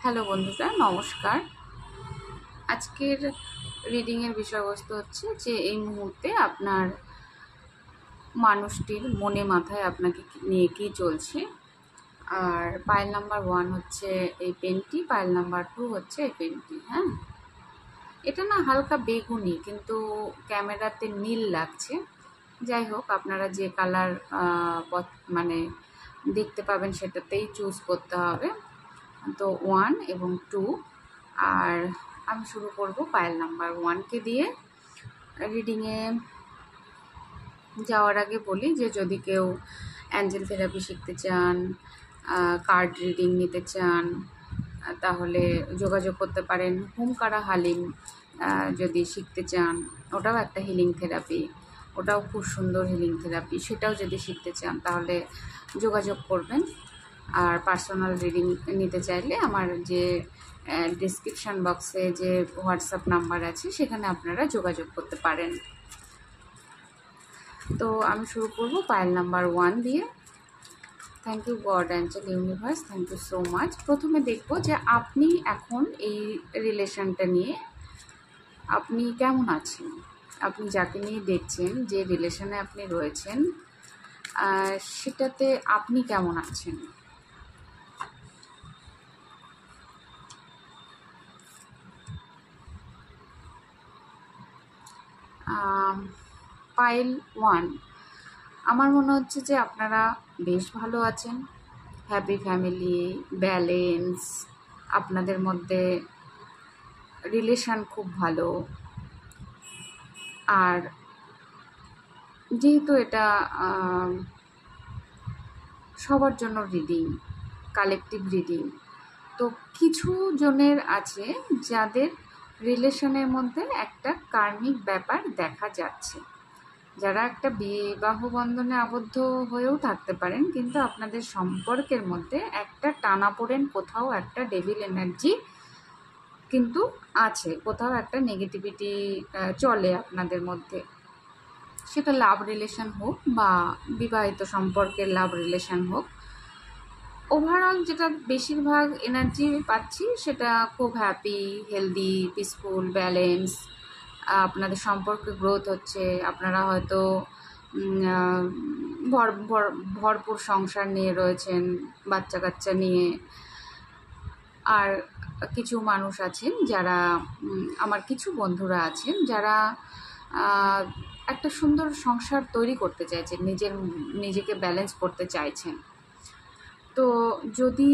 Hello বন্ধুরা, নমস্কার। আজকের রিডিংয়ের বিষয়বস্তু হচ্ছে যে এই মুহূর্তে আপনার মানুষটির মনে মাথায় আপনাকে নিয়ে কী চলছে। আর পাইল নাম্বার 1 হচ্ছে এই পেনটি, পাইল নাম্বার 2 হচ্ছে এই পেনটি। হ্যাঁ, এটা না হালকা বেগুনি, কিন্তু ক্যামেরাতে নীল লাগছে। যাই হোক, আপনারা যে কালার মানে দেখতে পাবেন সেটাতেই চুজ করতে হবে। তো 1 এবং 2। আর আমি শুরু করব পাইল নাম্বার 1কে দিয়ে। রিডিংয়ে যাওয়ার আগে বলি যে যদি কেউ অ্যাঞ্জেল থেরাপি শিখতে চান, কার্ড রিডিং নিতে চান, তাহলে যোগাযোগ করতে পারেন। হুমকারা হালিম যদি শিখতে চান, ওটাও একটা হিলিং থেরাপি, ওটাও খুব সুন্দর হিলিং থেরাপি। সেটাও যদি শিখতে চান তাহলে যোগাযোগ করবেন। আর পার্সোনাল রিডিং নিতে চাইলে আমার যে ডিসক্রিপশান বক্সে যে হোয়াটসঅ্যাপ নাম্বার আছে সেখানে আপনারা যোগাযোগ করতে পারেন। তো আমি শুরু করব পাইল নাম্বার 1 দিয়ে। Thank you God, angel, universe, thank you so much. প্রথমে দেখব যে আপনি এখন এই রিলেশনটা নিয়ে আপনি কেমন আছেন। আপনি যাকে নিয়ে দেখছেন, যে রিলেশনে আপনি রয়েছেন, সেটাতে আপনি কেমন আছেন। পাইল 1, আমার মনে হচ্ছে যে আপনারা বেশ ভালো আছেন, হ্যাপি ফ্যামিলি, ব্যালেন্স, আপনাদের মধ্যে রিলেশান খুব ভালো। আর যেহেতু এটা সবার জন্য রিডিং, কালেকটিভ রিডিং, তো কিছু জনের আছে যাদের রিলেশনের মধ্যে একটা কার্মিক ব্যাপার দেখা যাচ্ছে, যারা একটা বিবাহ বন্ধনে আবদ্ধ হয়েও থাকতে পারেন, কিন্তু আপনাদের সম্পর্কের মধ্যে একটা টানাপোড়েন, কোথাও একটা ডেভিল এনার্জি কিন্তু আছে, কোথাও একটা নেগেটিভিটি চলে আপনাদের মধ্যে। সেটা লাভ রিলেশন হোক বা বিবাহিত সম্পর্কের লাভ রিলেশন হোক, ওভারঅল যেটা বেশিরভাগ এনার্জি পাচ্ছি সেটা খুব হ্যাপি, হেলদি, পিসফুল, ব্যালেন্স। আপনাদের সম্পর্কে গ্রোথ হচ্ছে। আপনারা হয়তো ভরপুর সংসার নিয়ে রয়েছেন, বাচ্চা কাচ্চা নিয়ে। আর কিছু মানুষ আছেন যারা, আমার কিছু বন্ধুরা আছেন যারা একটা সুন্দর সংসার তৈরি করতে চাইছেন, নিজেকে ব্যালেন্স করতে চাইছেন। তো যদি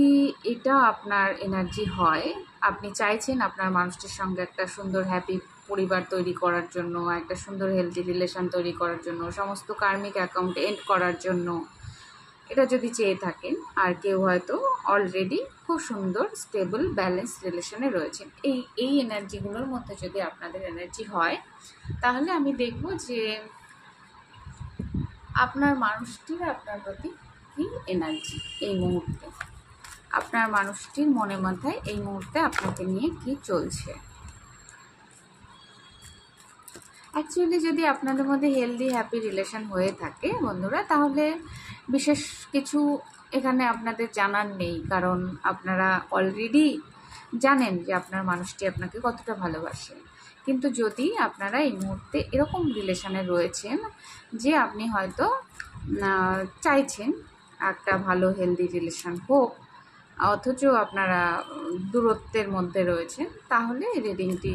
এটা আপনার এনার্জি হয়, আপনি চাইছেন আপনার মানুষটির সঙ্গে একটা সুন্দর হ্যাপি পরিবার তৈরি করার জন্য, একটা সুন্দর হেলদি রিলেশন তৈরি করার জন্য, সমস্ত কার্মিক অ্যাকাউন্ট এন্ড করার জন্য, এটা যদি চেয়ে থাকেন, আর কেউ হয়তো অলরেডি খুব সুন্দর স্টেবল ব্যালেন্স রিলেশনে রয়েছেন, এই এনার্জিগুলোর মধ্যে যদি আপনাদের এনার্জি হয়, তাহলে আমি দেখব যে আপনার মানুষটির আপনার প্রতি কী এনার্জি এই মুহূর্তে, আপনার মানুষটির মনে মাথায় এই মুহূর্তে আপনাকে নিয়ে কি চলছে। অ্যাকচুয়ালি যদি আপনাদের মধ্যে হেলদি হ্যাপি রিলেশন হয়ে থাকে বন্ধুরা, তাহলে বিশেষ কিছু এখানে আপনাদের জানার নেই, কারণ আপনারা অলরেডি জানেন যে আপনার মানুষটি আপনাকে কতটা ভালোবাসে। কিন্তু যদি আপনারা এই মুহূর্তে এরকম রিলেশনে রয়েছেন যে আপনি হয়তো চাইছেন একটা ভালো হেলদি রিলেশন হোক, অথচ আপনারা দূরত্বের মধ্যে রয়েছেন, তাহলে রিডিংটি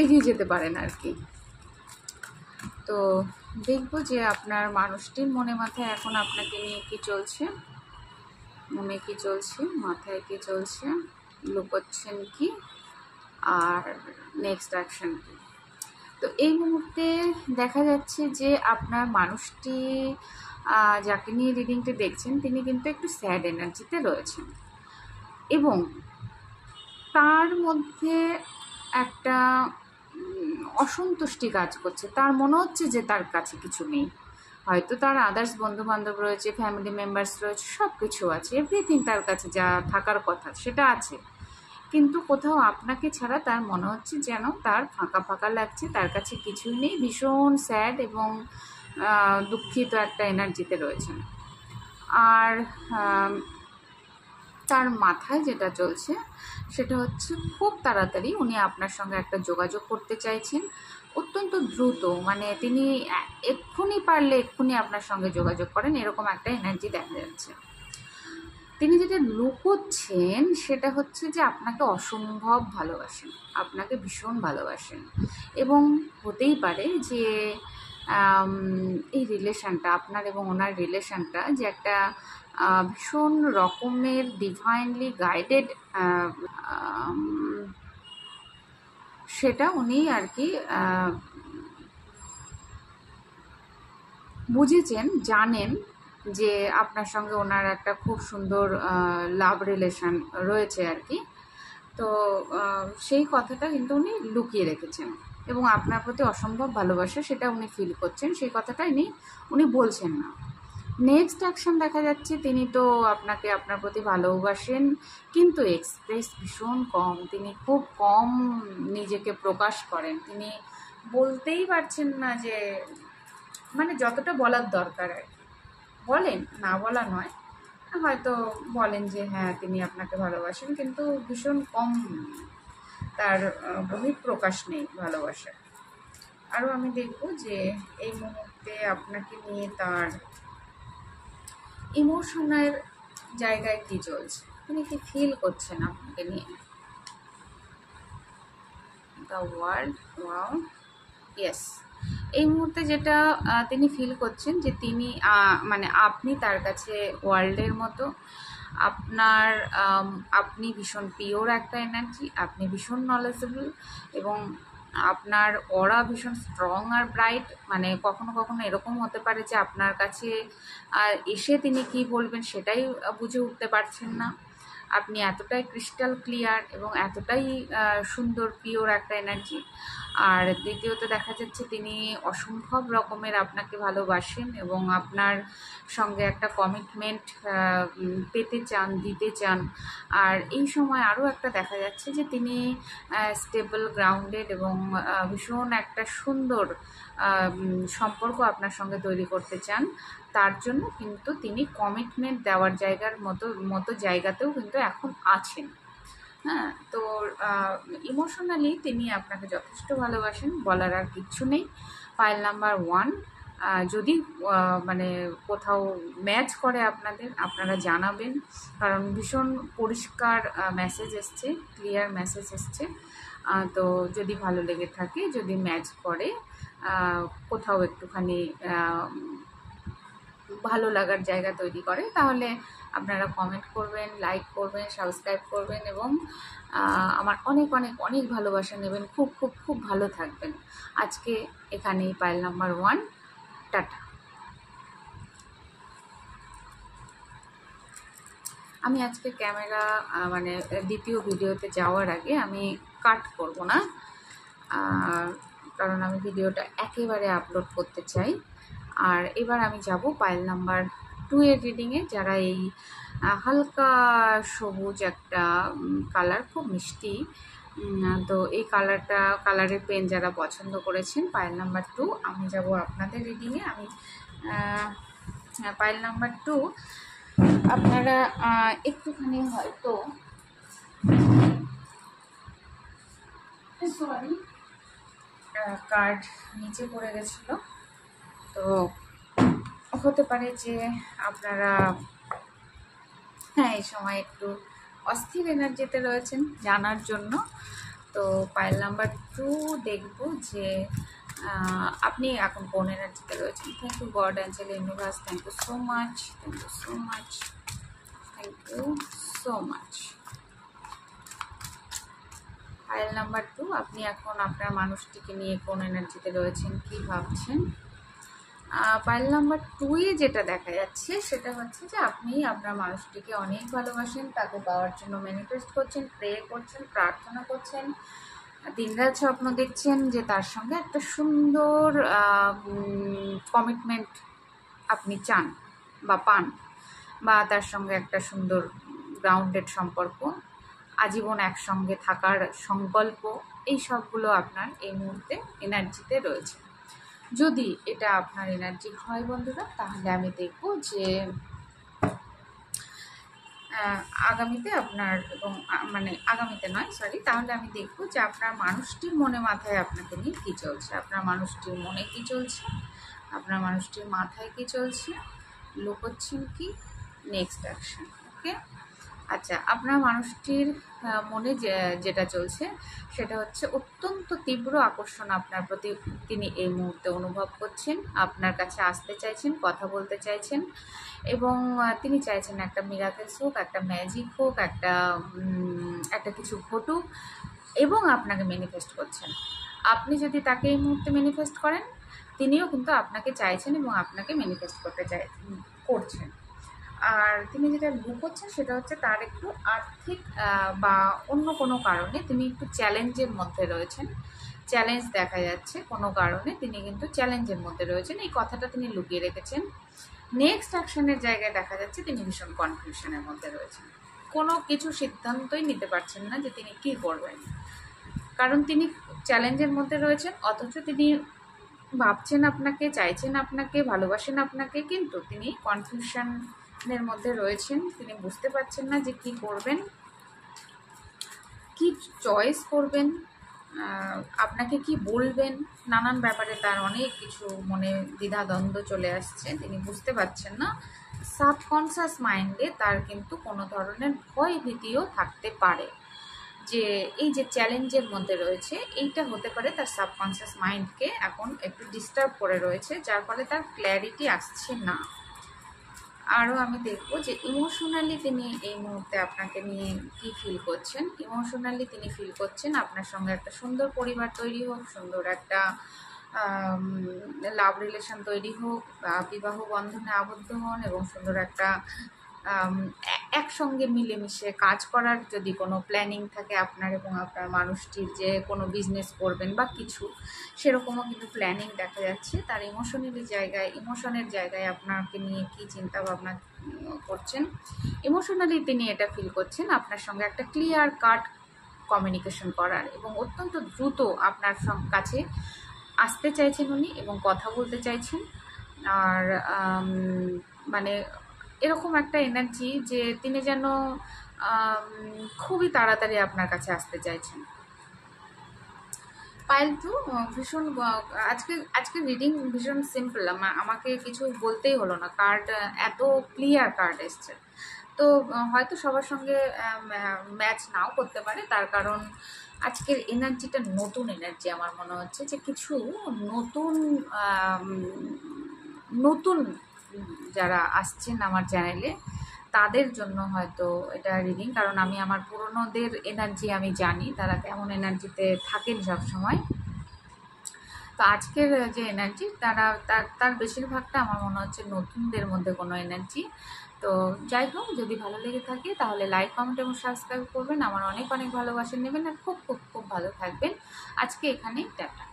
এগিয়ে যেতে পারেন আর কি। তো দেখব যে আপনার মানুষটির মনে মাথায় এখন আপনাকে নিয়ে কি চলছে, মনে কি চলছে, মাথায় কি চলছে, লুকোচ্ছেন কি, আর নেক্সট অ্যাকশন কি। তো এই মুহূর্তে দেখা যাচ্ছে যে আপনার মানুষটি, যাকে নিয়ে রিডিংটি দেখছেন, তিনি কিন্তু একটু স্যাড এনার্জিতে রয়েছেন, এবং তার মধ্যে একটা অসন্তুষ্টি কাজ করছে। তার মনে হচ্ছে যে তার কাছে কিছু নেই, হয়তো তার আদার্স বন্ধুবান্ধব রয়েছে, ফ্যামিলি মেম্বার্স রয়েছে, সব কিছু আছে, এভরিথিং তার কাছে যা থাকার কথা সেটা আছে, কিন্তু কোথাও আপনাকে ছাড়া তার মনে হচ্ছে যেন তার ফাঁকা ফাঁকা লাগছে, তার কাছে কিছুই নেই, ভীষণ স্যাড এবং দুঃখিত একটা এনার্জিতে রয়েছেন। আর তার মাথায় যেটা চলছে সেটা হচ্ছে খুব তাড়াতাড়ি উনি আপনার সঙ্গে একটা যোগাযোগ করতে চাইছেন, অত্যন্ত দ্রুত, মানে তিনি এক্ষুনি পারলে এক্ষুনি আপনার সঙ্গে যোগাযোগ করেন, এরকম একটা এনার্জি দেখা যাচ্ছে। তিনি যেটা লুকোচ্ছেন সেটা হচ্ছে যে আপনাকে অসম্ভব ভালোবাসেন, আপনাকে ভীষণ ভালোবাসেন, এবং হতেই পারে যে এই রিলেশানটা, আপনার এবং ওনার রিলেশানটা যে একটা ভীষণ রকমের ডিভাইনলি গাইডেড, সেটা উনি আর কি বুঝেছেন, জানেন যে আপনার সঙ্গে ওনার একটা খুব সুন্দর লাভ রিলেশান রয়েছে আর কি। তো সেই কথাটা কিন্তু উনি লুকিয়ে রেখেছেন এবং আপনার প্রতি অসম্ভব ভালোবাসা সেটা উনি ফিল করছেন, সেই কথাটা উনি বলছেন না। নেক্সট অ্যাকশন দেখা যাচ্ছে, তিনি তো আপনাকে আপনার প্রতি ভালোবাসেন কিন্তু এক্সপ্রেস ভীষণ কম, তিনি খুব কম নিজেকে প্রকাশ করেন, তিনি বলতেই পারছেন না যে, মানে যতটা বলার দরকার আর কি বলেন, না বলা নয়, হয়তো বলেন যে হ্যাঁ তিনি আপনাকে ভালোবাসেন, কিন্তু ভীষণ কম, তার বহিঃপ্রকাশ নেই ভালোবাসার। আরও আমি দেখব যে এই মুহূর্তে আপনাকে নিয়ে তার ইমোশনের জায়গায় কী চলছে, তিনি কি ফিল করছেন আপনাকে নিয়ে। The world, wow, yes. এই মুহূর্তে যেটা তিনি ফিল করছেন যে তিনি মানে আপনি তার কাছে ওয়ার্ল্ডের মতো, আপনি ভীষণ পিওর একটা এনার্জি, আপনি ভীষণ নলেজেবল, এবং আপনার অরা ভীষণ স্ট্রং আর ব্রাইট। মানে কখনো কখনো এরকম হতে পারে যে আপনার কাছে এসে তিনি কি বলবেন সেটাই বুঝে উঠতে পারছেন না, আপনি এতটাই ক্রিস্টাল ক্লিয়ার এবং এতটাই সুন্দর পিওর একটা এনার্জি। আর দ্বিতীয়ত দেখা যাচ্ছে তিনি অসম্ভব রকমের আপনাকে ভালোবাসেন এবং আপনার সঙ্গে একটা কমিটমেন্ট পেতে চান, দিতে চান। আর এই সময় আরও একটা দেখা যাচ্ছে যে তিনি স্টেবল, গ্রাউন্ডেড এবং ভীষণ একটা সুন্দর সম্পর্ক আপনার সঙ্গে তৈরি করতে চান। তার জন্য কিন্তু তিনি কমিটমেন্ট দেওয়ার মতো জায়গাতেও কিন্তু এখন আছেন। হ্যাঁ, তো ইমোশনালি তিনি আপনাকে যথেষ্ট ভালোবাসেন, বলার আর কিচ্ছু নেই। ফাইল নাম্বার 1, যদি মানে কোথাও ম্যাচ করে আপনারা জানাবেন, কারণ ভীষণ পরিষ্কার মেসেজ এসছে, ক্লিয়ার মেসেজ এসছে। তো যদি ভালো লেগে থাকে, যদি ম্যাচ করে, কোথাও একটুখানি ভালো লাগার জায়গা তৈরি করে, তাহলে আপনারা কমেন্ট করবেন, লাইক করবেন, সাবস্ক্রাইব করবেন এবং আমার অনেক অনেক অনেক ভালোবাসা নেবেন। খুব খুব খুব ভালো থাকবেন। আজকে এখানেই পাইল নাম্বার 1, টাটা। আমি আজকে ক্যামেরা মানে দ্বিতীয় ভিডিওতে যাওয়ার আগে আমি কাট করব না, কারণ আমি ভিডিওটা একেবারে আপলোড করতে চাই। আর এবার আমি যাব পাইল নাম্বার 2 এর রিডিংয়ে। যারা এই হালকা সবুজ একটা কালার, খুব মিষ্টি, তো এই কালারের পেন যারা পছন্দ করেছেন, পাইল নাম্বার 2, আমি যাব আপনাদের রিডিংয়ে। আমি পাইল নাম্বার 2, আপনারা একটুখানি হয়তো সরি কার্ড নিচে পড়ে গেছিলো, তো হতে পারে যে আপনারা হ্যাঁ এই সময় একটু অস্থির এনার্জিতে রয়েছেন, জানার জন্য। তো পাইল নাম্বার 2 দেখব যে আপনি এখন কোন এনার্জিতে রয়েছেন। Thank you God, angel, universe, thank you so much, thank you so much, thank you so much. Pile number 2, আপনি এখন আপনার মানুষটিকে নিয়ে কোন এনার্জিতে রয়েছেন, কি ভাবছেন। পাইল নাম্বার 2-এ যেটা দেখা যাচ্ছে সেটা হচ্ছে যে আপনি আপনার মানুষটিকে অনেক ভালোবাসেন, তাকে পাওয়ার জন্য ম্যানিফেস্ট করছেন, প্রে করছেন, প্রার্থনা করছেন, দিনরাত স্বপ্ন দেখছেন যে তার সঙ্গে একটা সুন্দর কমিটমেন্ট আপনি চান বা পান, বা তার সঙ্গে একটা সুন্দর গ্রাউন্ডেড সম্পর্ক, আজীবন একসঙ্গে থাকার সংকল্প, এই সবগুলো আপনার এই মুহূর্তে এনার্জিতে রয়েছে। যদি এটা আপনার এনার্জি হয় বন্ধুরা, তাহলে আমি দেখব যে আগামীতে আপনার এবং মানে আগামীতে নয় সরি, তাহলে আমি দেখবো যে আপনার মানুষটির মনে মাথায় আপনাকে নিয়ে কী চলছে, আপনার মানুষটির মনে কী চলছে, আপনার মানুষটির মাথায় কী চলছে, লুকোচ্ছেন কি, নেক্সট অ্যাকশন। ওকে, আচ্ছা, আপনার মানুষটির মনে যেটা চলছে সেটা হচ্ছে অত্যন্ত তীব্র আকর্ষণ আপনার প্রতি তিনি এই মুহূর্তে অনুভব করছেন, আপনার কাছে আসতে চাইছেন, কথা বলতে চাইছেন, এবং তিনি চাইছেন একটা মিরাকেলস হোক, একটা ম্যাজিক হোক, একটা কিছু ঘটুক, এবং আপনাকে ম্যানিফেস্ট করছেন। আপনি যদি তাকে এই মুহূর্তে ম্যানিফেস্ট করেন, তিনিও কিন্তু আপনাকে চাইছেন এবং আপনাকে ম্যানিফেস্ট করছেন। আর তিনি যেটা লুকোচ্ছেন সেটা হচ্ছে তার একটু আর্থিক বা অন্য কোনো কারণে তিনি একটু চ্যালেঞ্জের মধ্যে রয়েছেন, চ্যালেঞ্জ দেখা যাচ্ছে কোনো কারণে তিনি কিন্তু চ্যালেঞ্জের মধ্যে রয়েছেন, এই কথাটা তিনি লুকিয়ে রেখেছেন। নেক্সট অ্যাকশনের জায়গায় দেখা যাচ্ছে তিনি ভীষণ কনফিউশনের মধ্যে রয়েছেন, কোনো কিছু সিদ্ধান্তই নিতে পারছেন না যে তিনি কী করবেন, কারণ তিনি চ্যালেঞ্জের মধ্যে রয়েছেন, অথচ তিনি ভাবছেন আপনাকে, চাইছেন আপনাকে, ভালোবাসেন আপনাকে, কিন্তু তিনি কনফিউশনের মধ্যে রয়েছেন, তিনি বুঝতে পারছেন না যে কী করবেন, কি চয়েস করবেন, আপনাকে কি বলবেন, নানান ব্যাপারে তার অনেক কিছু মনে দ্বিধাদ্বন্দ্ব চলে আসছে, তিনি বুঝতে পারছেন না। সাবকনসিয়াস মাইন্ডে তার কিন্তু কোনো ধরনের ভয় ভীতিও থাকতে পারে, যে এই যে চ্যালেঞ্জের মধ্যে রয়েছে এইটা হতে পারে তার সাবকনসিয়াস মাইন্ডকে এখন একটু ডিস্টার্ব করে রয়েছে, যার ফলে তার ক্ল্যারিটি আসছে না। আরও আমি দেখব যে ইমোশনালি তিনি এই মুহূর্তে আপনাকে নিয়ে কী ফিল করছেন। ইমোশনালি তিনি ফিল করছেন আপনার সঙ্গে একটা সুন্দর পরিবার তৈরি হোক, সুন্দর একটা লাভ রিলেশন তৈরি হোক, বিবাহ বন্ধনে আবদ্ধ হন, এবং সুন্দর একটা একসঙ্গে মিলেমিশে কাজ করার যদি কোনো প্ল্যানিং থাকে আপনার এবং আপনার মানুষটির, যে কোনো বিজনেস করবেন বা কিছু, সেরকমও কিন্তু প্ল্যানিং দেখা যাচ্ছে। তার ইমোশনের জায়গায় আপনাকে নিয়ে কী চিন্তাভাবনা করছেন, ইমোশনালি তিনি এটা ফিল করছেন আপনার সঙ্গে একটা ক্লিয়ার কাট কমিউনিকেশন করার, এবং অত্যন্ত দ্রুত আপনার কাছে আসতে চাইছেন উনি এবং কথা বলতে চাইছেন। আর মানে এরকম একটা এনার্জি যে তিনি যেন খুবই তাড়াতাড়ি আপনার কাছে আসতে চাইছেন। পাইল টু ভীষণ আজকে রিডিং ভীষণ সিম্পল, আমাকে কিছু বলতেই হলো না, কার্ড এত ক্লিয়ার কার্ড এসছে। তো হয়তো সবার সঙ্গে ম্যাচ নাও করতে পারে, তার কারণ আজকের এনার্জিটা নতুন এনার্জি। আমার মনে হচ্ছে যে কিছু নতুন নতুন যারা আসছেন আমার চ্যানেলে তাদের জন্য হয়তো এটা রিডিং, কারণ আমি আমার পুরনোদের এনার্জি আমি জানি তারা কেমন এনার্জিতে থাকেন সবসময়। তো আজকের যে এনার্জি তার বেশিরভাগটা আমার মনে হচ্ছে নতুনদের মধ্যে কোনো এনার্জি। তো যাই হোক, যদি ভালো লেগে থাকে তাহলে লাইক, কমেন্ট এবং সাবস্ক্রাইব করবেন, আমার অনেক অনেক ভালোবাসা নেবেন, আর খুব খুব খুব ভালো থাকবেন। আজকে এখানেই টাটা।